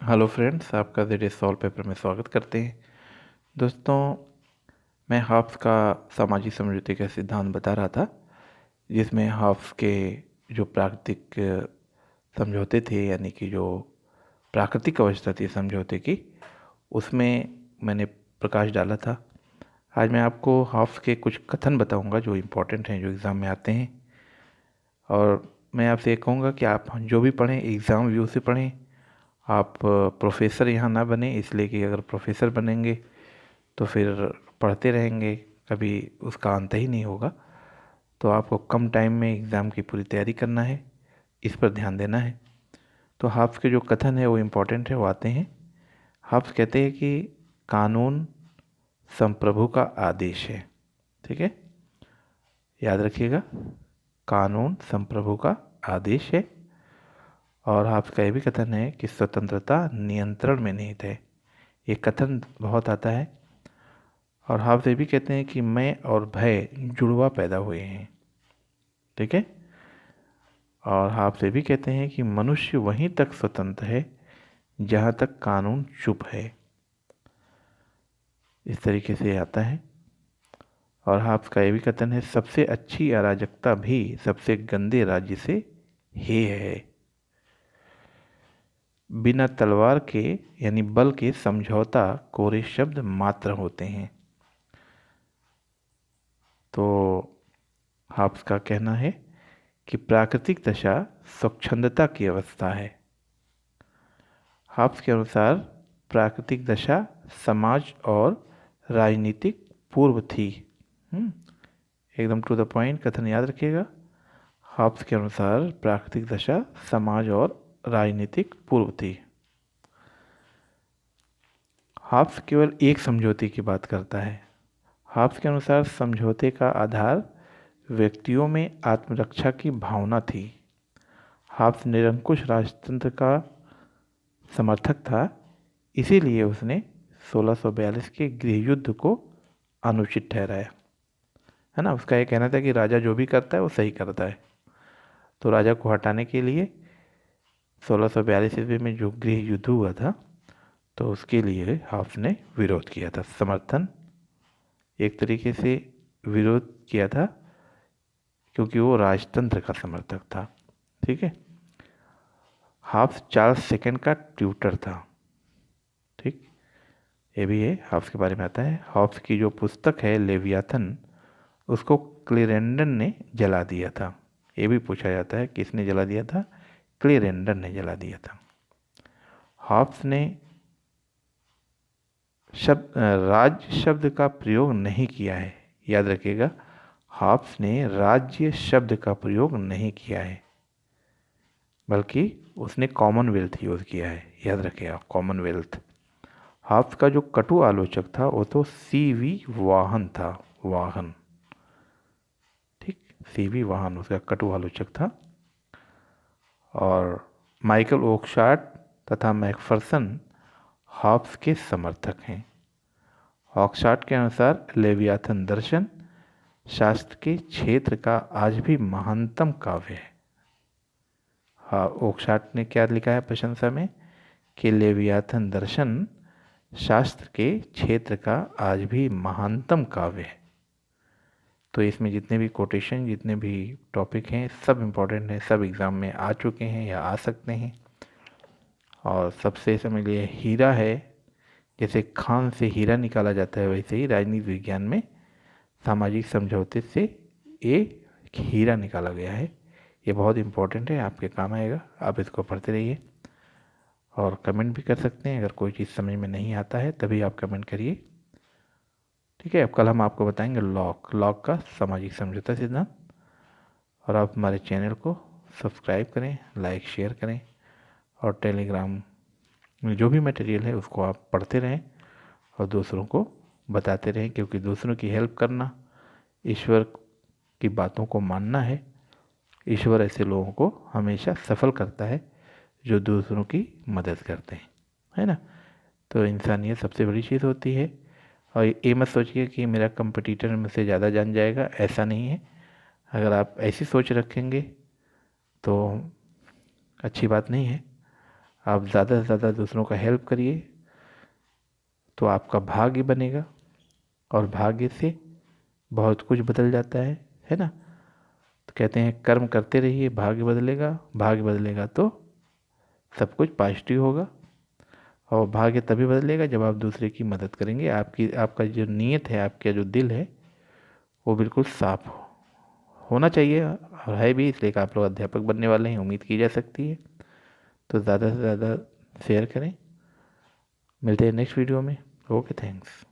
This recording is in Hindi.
हेलो फ्रेंड्स, आपका ज़रिए सॉल्व पेपर में स्वागत करते हैं। दोस्तों, मैं हॉब्स का सामाजिक समझौते का सिद्धांत बता रहा था, जिसमें हॉब्स के जो प्राकृतिक समझौते थे, यानी कि जो प्राकृतिक अवस्था थी समझौते की, उसमें मैंने प्रकाश डाला था। आज मैं आपको हॉब्स के कुछ कथन बताऊंगा जो इम्पोर्टेंट हैं, जो एग्ज़ाम में आते हैं। और मैं आपसे ये कहूँगा कि आप जो भी पढ़ें एग्ज़ाम व्यू से पढ़ें। आप प्रोफेसर यहाँ ना बने, इसलिए कि अगर प्रोफेसर बनेंगे तो फिर पढ़ते रहेंगे, कभी उसका अंत ही नहीं होगा। तो आपको कम टाइम में एग्ज़ाम की पूरी तैयारी करना है, इस पर ध्यान देना है। तो हाफ्स के जो कथन है वो इम्पोर्टेंट है, वो आते हैं। हाफ्स कहते हैं कि कानून संप्रभु का आदेश है। ठीक है, याद रखिएगा, कानून संप्रभु का आदेश है। और हाफ्स का यह भी कथन है कि स्वतंत्रता नियंत्रण में निहित है। ये कथन बहुत आता है। और हाफ्स ये भी कहते हैं कि मैं और भय जुड़वा पैदा हुए हैं। ठीक है। और हाफ्स ये भी कहते हैं कि मनुष्य वहीं तक स्वतंत्र है जहाँ तक कानून चुप है। इस तरीके से आता है। और हाफ्स का ये भी कथन है, सबसे अच्छी अराजकता भी सबसे गंदे राज्य से हे है। बिना तलवार के यानी बल के समझौता कोरे शब्द मात्र होते हैं। तो हाफ्स का कहना है कि प्राकृतिक दशा स्वच्छंदता की अवस्था है। हाफ्स के अनुसार प्राकृतिक दशा समाज और राजनीतिक पूर्व थी। एकदम टू द पॉइंट कथन याद रखिएगा। हाफ्स के अनुसार प्राकृतिक दशा समाज और राजनीतिक पूर्व थी। हाफ्स केवल एक समझौते की बात करता है। हाफ्स के अनुसार समझौते का आधार व्यक्तियों में आत्मरक्षा की भावना थी। हाफ्स निरंकुश राजतंत्र का समर्थक था, इसीलिए उसने 1642 के गृह युद्ध को अनुचित ठहराया। है ना, उसका ये कहना था कि राजा जो भी करता है वो सही करता है। तो राजा को हटाने के लिए 1642 ईस्वी में जो गृह युद्ध हुआ था, तो उसके लिए हाफ्स ने विरोध किया था, समर्थन एक तरीके से विरोध किया था, क्योंकि वो राजतंत्र का समर्थक था। ठीक है। हाफ्स चार्ल्स सेकंड का ट्यूटर था। ठीक, ये भी है, हाफ्स के बारे में आता है। हाफ्स की जो पुस्तक है लेवियाथन, उसको क्लेरेंडन ने जला दिया था। ये भी पूछा जाता है किसने जला दिया था। क्लेरेंडन ने जला दिया था। हाफ्स ने राज्य शब्द का प्रयोग नहीं किया है। याद रखिएगा, हाफ्स ने राज्य शब्द का प्रयोग नहीं किया है, बल्कि उसने कॉमनवेल्थ यूज़ किया है। याद रखिएगा, कॉमनवेल्थ। हाफ्स का जो कटु आलोचक था वो तो सीवी वाहन था। वाहन, ठीक, सीवी वाहन उसका कटु आलोचक था। और माइकल ओकशार्ट तथा मैकफरसन हाफ्स के समर्थक हैं। ऑक्सफोर्ड के अनुसार लेवियाथन दर्शन शास्त्र के क्षेत्र का आज भी महानतम काव्य है। हाँ, ऑक्सफोर्ड ने क्या लिखा है प्रशंसा में कि लेवियाथन दर्शन शास्त्र के क्षेत्र का आज भी महानतम काव्य है। तो इसमें जितने भी कोटेशन, जितने भी टॉपिक हैं, सब इम्पोर्टेंट हैं, सब एग्ज़ाम में आ चुके हैं या आ सकते हैं। और सबसे समझ लिए हीरा है, जैसे खान से हीरा निकाला जाता है, वैसे ही राजनीति विज्ञान में सामाजिक समझौते से ये हीरा निकाला गया है। ये बहुत इम्पोर्टेंट है, आपके काम आएगा। आप इसको पढ़ते रहिए और कमेंट भी कर सकते हैं। अगर कोई चीज़ समझ में नहीं आता है तभी आप कमेंट करिए। ठीक है, अब कल हम आपको बताएंगे लॉक का सामाजिक समझौता सिद्धांत। और आप हमारे चैनल को सब्सक्राइब करें, लाइक शेयर करें, और टेलीग्राम में जो भी मटेरियल है उसको आप पढ़ते रहें और दूसरों को बताते रहें, क्योंकि दूसरों की हेल्प करना, ईश्वर की बातों को मानना है। ईश्वर ऐसे लोगों को हमेशा सफल करता है जो दूसरों की मदद करते हैं, है ना। तो इंसानियत सबसे बड़ी चीज़ होती है। और ये मत सोचिए कि मेरा कंपटीटर मुझसे ज़्यादा जान जाएगा, ऐसा नहीं है। अगर आप ऐसी सोच रखेंगे तो अच्छी बात नहीं है। आप ज़्यादा से ज़्यादा दूसरों का हेल्प करिए तो आपका भाग्य बनेगा, और भाग्य से बहुत कुछ बदल जाता है ना। तो कहते हैं कर्म करते रहिए, भाग्य बदलेगा, भाग्य बदलेगा तो सब कुछ पॉजिटिव होगा। और भाग्य तभी बदलेगा जब आप दूसरे की मदद करेंगे। आपका जो नीयत है, आपका जो दिल है, वो बिल्कुल साफ होना चाहिए, और है भी, इसलिए कि आप लोग अध्यापक बनने वाले हैं, उम्मीद की जा सकती है। तो ज़्यादा से ज़्यादा शेयर करें। मिलते हैं नेक्स्ट वीडियो में। Okay, thanks.